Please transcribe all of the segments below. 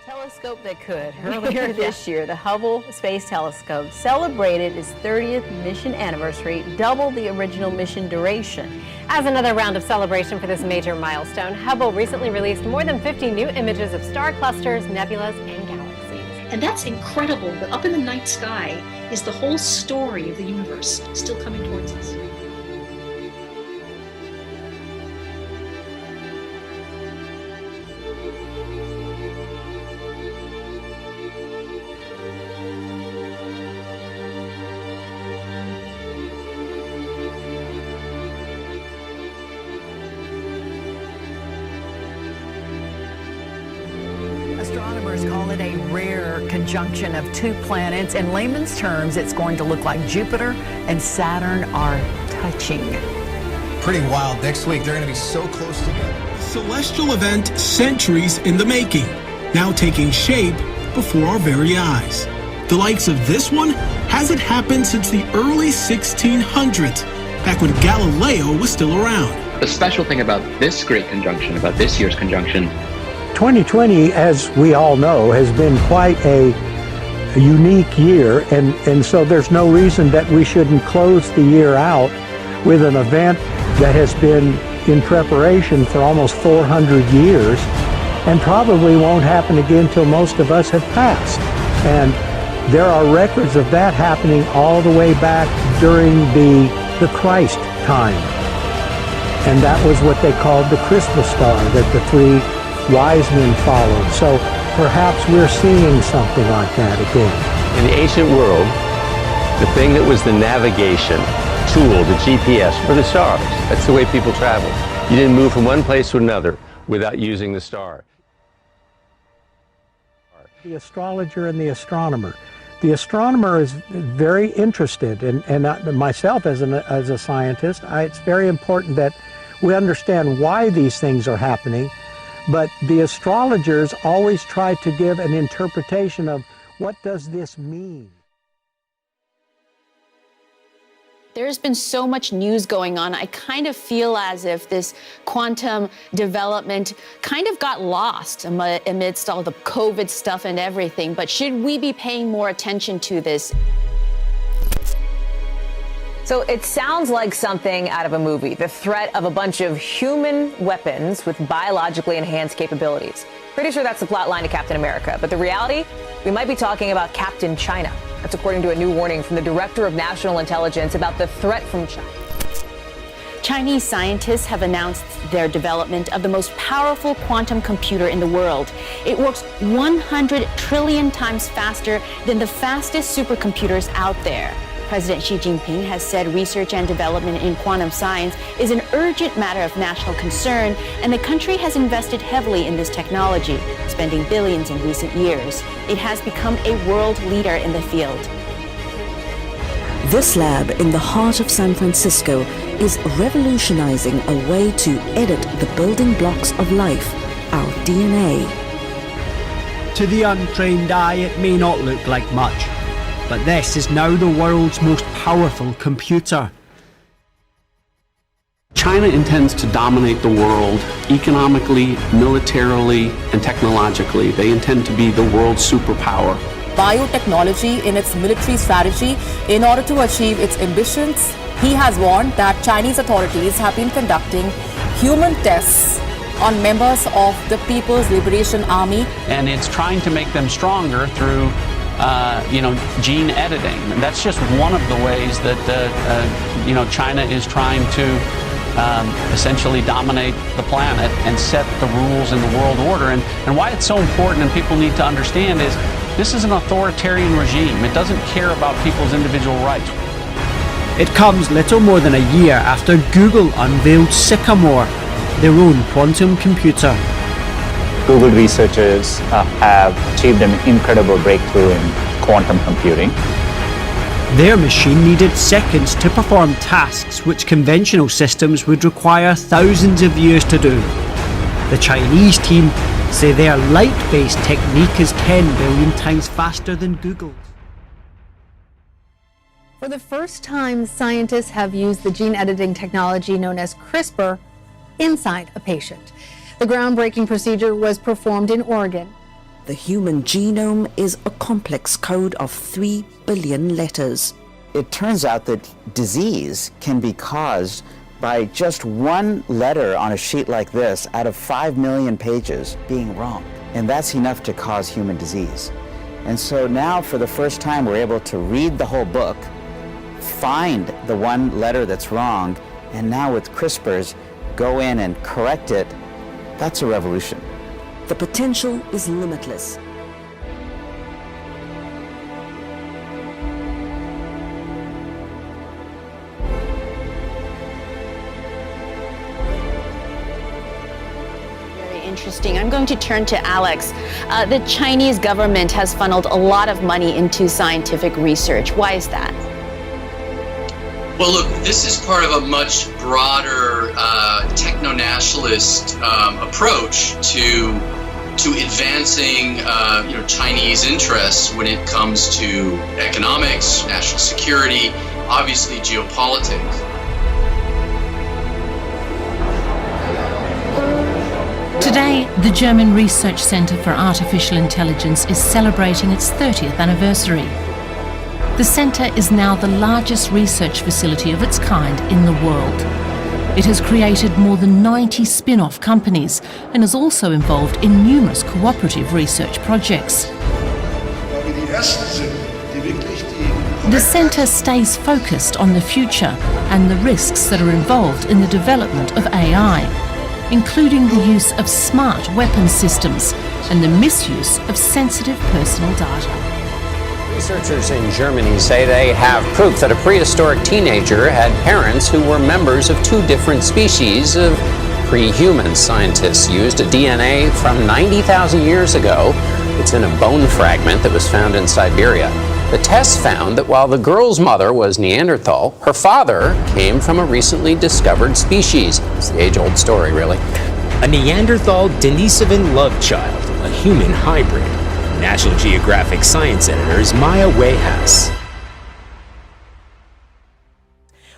Telescope that could. Earlier this year, the Hubble Space Telescope celebrated its 30th mission anniversary, double the original mission duration. As another round of celebration for this major milestone, Hubble recently released more than 50 new images of star clusters, nebulas, and galaxies. And that's incredible, that up in the night sky is the whole story of the universe still coming towards us. Astronomers call it a rare conjunction of two planets. In layman's terms, it's going to look like Jupiter and Saturn are touching. Pretty wild. Next week, they're going to be so close together. Celestial event centuries in the making, now taking shape before our very eyes. The likes of this one hasn't happened since the early 1600s, back when Galileo was still around. The special thing about this great conjunction, about this year's conjunction, 2020, as we all know, has been quite a unique year, and so there's no reason that we shouldn't close the year out with an event that has been in preparation for almost 400 years and probably won't happen again till most of us have passed. And there are records of that happening all the way back during the Christ time. And that was what they called the Christmas star that the three wise men followed. So perhaps we're seeing something like that again. In the ancient world, the thing that was the navigation tool, the GPS, were the stars. That's the way people traveled. You didn't move from one place to another without using the star. The astrologer and the astronomer. The astronomer is very interested, and myself as a scientist, it's very important that we understand why these things are happening. But the astrologers always try to give an interpretation of what does this mean? There's been so much news going on. I kind of feel as if this quantum development kind of got lost amidst all the COVID stuff and everything. But should we be paying more attention to this? So it sounds like something out of a movie, the threat of a bunch of human weapons with biologically enhanced capabilities. Pretty sure that's the plot line to Captain America. But the reality, we might be talking about Captain China. That's according to a new warning from the Director of National Intelligence about the threat from China. Chinese scientists have announced their development of the most powerful quantum computer in the world. It works 100 trillion times faster than the fastest supercomputers out there. President Xi Jinping has said research and development in quantum science is an urgent matter of national concern, and the country has invested heavily in this technology, spending billions in recent years. It has become a world leader in the field. This lab in the heart of San Francisco is revolutionizing a way to edit the building blocks of life, our DNA. To the untrained eye, it may not look like much, but this is now the world's most powerful computer. China intends to dominate the world economically, militarily, and technologically. They intend to be the world's superpower. Biotechnology in its military strategy in order to achieve its ambitions. He has warned that Chinese authorities have been conducting human tests on members of the People's Liberation Army. And it's trying to make them stronger through gene editing. And that's just one of the ways that, China is trying to essentially dominate the planet and set the rules in the world order. And why it's so important and people need to understand is this is an authoritarian regime. It doesn't care about people's individual rights. It comes little more than a year after Google unveiled Sycamore, their own quantum computer. Google researchers have achieved an incredible breakthrough in quantum computing. Their machine needed seconds to perform tasks which conventional systems would require thousands of years to do. The Chinese team say their light-based technique is 10 billion times faster than Google's. For the first time, scientists have used the gene editing technology known as CRISPR inside a patient. The groundbreaking procedure was performed in Oregon. The human genome is a complex code of 3 billion letters. It turns out that disease can be caused by just one letter on a sheet like this out of 5 million pages being wrong. And that's enough to cause human disease. And so now, for the first time, we're able to read the whole book, find the one letter that's wrong, and now with CRISPRs, go in and correct it. That's a revolution. The potential is limitless. Interesting. I'm going to turn to Alex. The Chinese government has funneled a lot of money into scientific research. Why is that? Well, look, this is part of a much broader techno-nationalist approach to advancing Chinese interests when it comes to economics, national security, obviously geopolitics. Today, the German Research Centre for Artificial Intelligence is celebrating its 30th anniversary. The centre is now the largest research facility of its kind in the world. It has created more than 90 spin-off companies and is also involved in numerous cooperative research projects. The centre stays focused on the future and the risks that are involved in the development of AI, including the use of smart weapon systems and the misuse of sensitive personal data. Researchers in Germany say they have proof that a prehistoric teenager had parents who were members of two different species of pre-humans. Scientists used DNA from 90,000 years ago. It's in a bone fragment that was found in Siberia. The tests found that while the girl's mother was Neanderthal, her father came from a recently discovered species. It's the age-old story, really. A Neanderthal Denisovan love child, a human hybrid. National Geographic science editor is Maya Wayhas.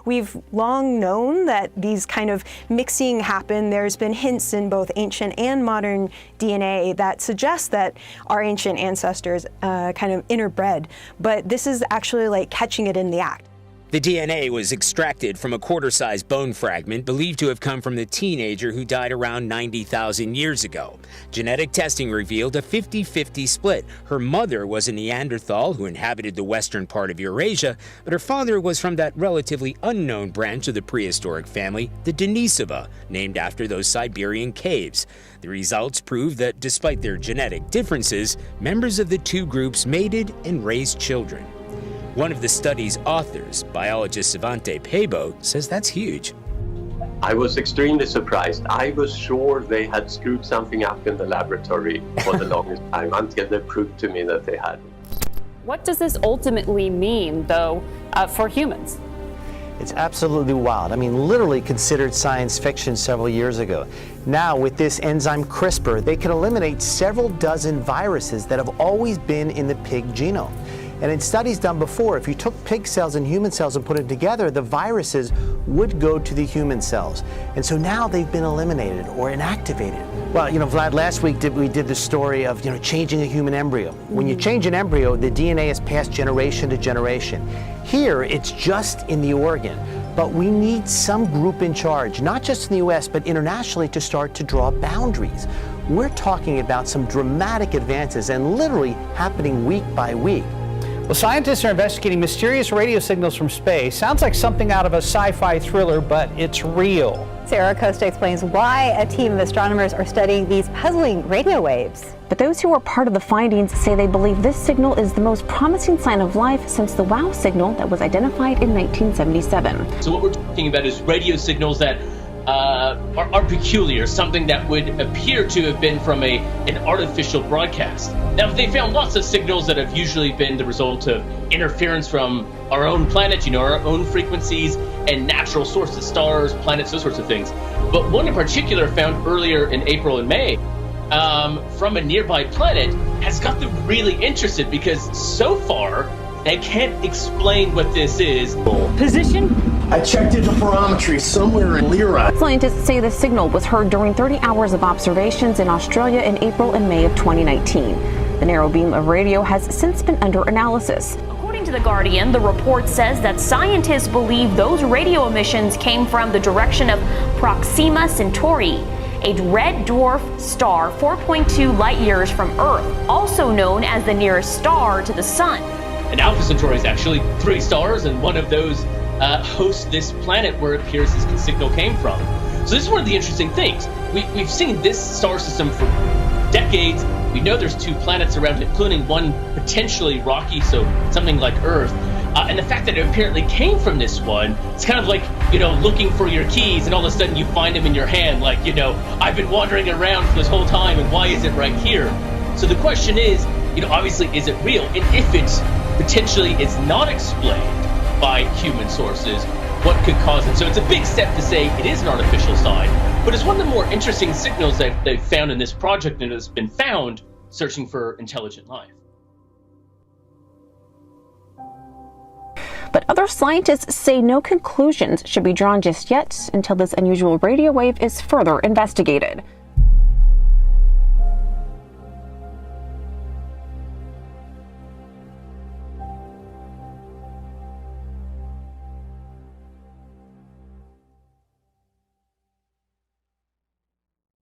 We've long known that these kind of mixing happen. There's been hints in both ancient and modern DNA that suggest that our ancient ancestors kind of interbred, but this is actually like catching it in the act. The DNA was extracted from a quarter-sized bone fragment believed to have come from the teenager who died around 90,000 years ago. Genetic testing revealed a 50-50 split. Her mother was a Neanderthal who inhabited the western part of Eurasia, but her father was from that relatively unknown branch of the prehistoric family, the Denisova, named after those Siberian caves. The results proved that despite their genetic differences, members of the two groups mated and raised children. One of the study's authors, biologist Svante Pääbo, says that's huge. I was extremely surprised. I was sure they had screwed something up in the laboratory for the longest time until they proved to me that they had. What does this ultimately mean, though, for humans? It's absolutely wild. I mean, literally considered science fiction several years ago. Now, with this enzyme CRISPR, they can eliminate several dozen viruses that have always been in the pig genome. And in studies done before, if you took pig cells and human cells and put it together, the viruses would go to the human cells. And so now they've been eliminated or inactivated. Well, Vlad, last week we did the story of, changing a human embryo. When you change an embryo, the DNA is passed generation to generation. Here, it's just in the organ. But we need some group in charge, not just in the US, but internationally, to start to draw boundaries. We're talking about some dramatic advances and literally happening week by week. Well, scientists are investigating mysterious radio signals from space. Sounds like something out of a sci-fi thriller, but it's real. Sarah Costa explains why a team of astronomers are studying these puzzling radio waves. But those who are part of the findings say they believe this signal is the most promising sign of life since the WOW signal that was identified in 1977. So what we're talking about is radio signals that are peculiar, something that would appear to have been from an artificial broadcast. Now, they found lots of signals that have usually been the result of interference from our own planet, our own frequencies, and natural sources, stars, planets, those sorts of things. But one in particular found earlier in April and May from a nearby planet has got them really interested because so far they can't explain what this is. Position? I checked interferometry somewhere in Lyra. Scientists say the signal was heard during 30 hours of observations in Australia in April and May of 2019. The narrow beam of radio has since been under analysis. According to The Guardian, the report says that scientists believe those radio emissions came from the direction of Proxima Centauri, a red dwarf star 4.2 light years from Earth, also known as the nearest star to the sun. And Alpha Centauri is actually 3 stars, and one of those hosts this planet where it appears this signal came from. So this is one of the interesting things. We've seen this star system for decades. We know there's 2 planets around it, including one potentially rocky, so something like Earth. And the fact that it apparently came from this one, it's kind of like, looking for your keys and all of a sudden you find them in your hand. Like, I've been wandering around for this whole time and why is it right here? So the question is, obviously, is it real? And if it's potentially is not explained by human sources, what could cause it? So it's a big step to say it is an artificial sign, but it's one of the more interesting signals that they've found in this project and has been found searching for intelligent life. But other scientists say no conclusions should be drawn just yet until this unusual radio wave is further investigated.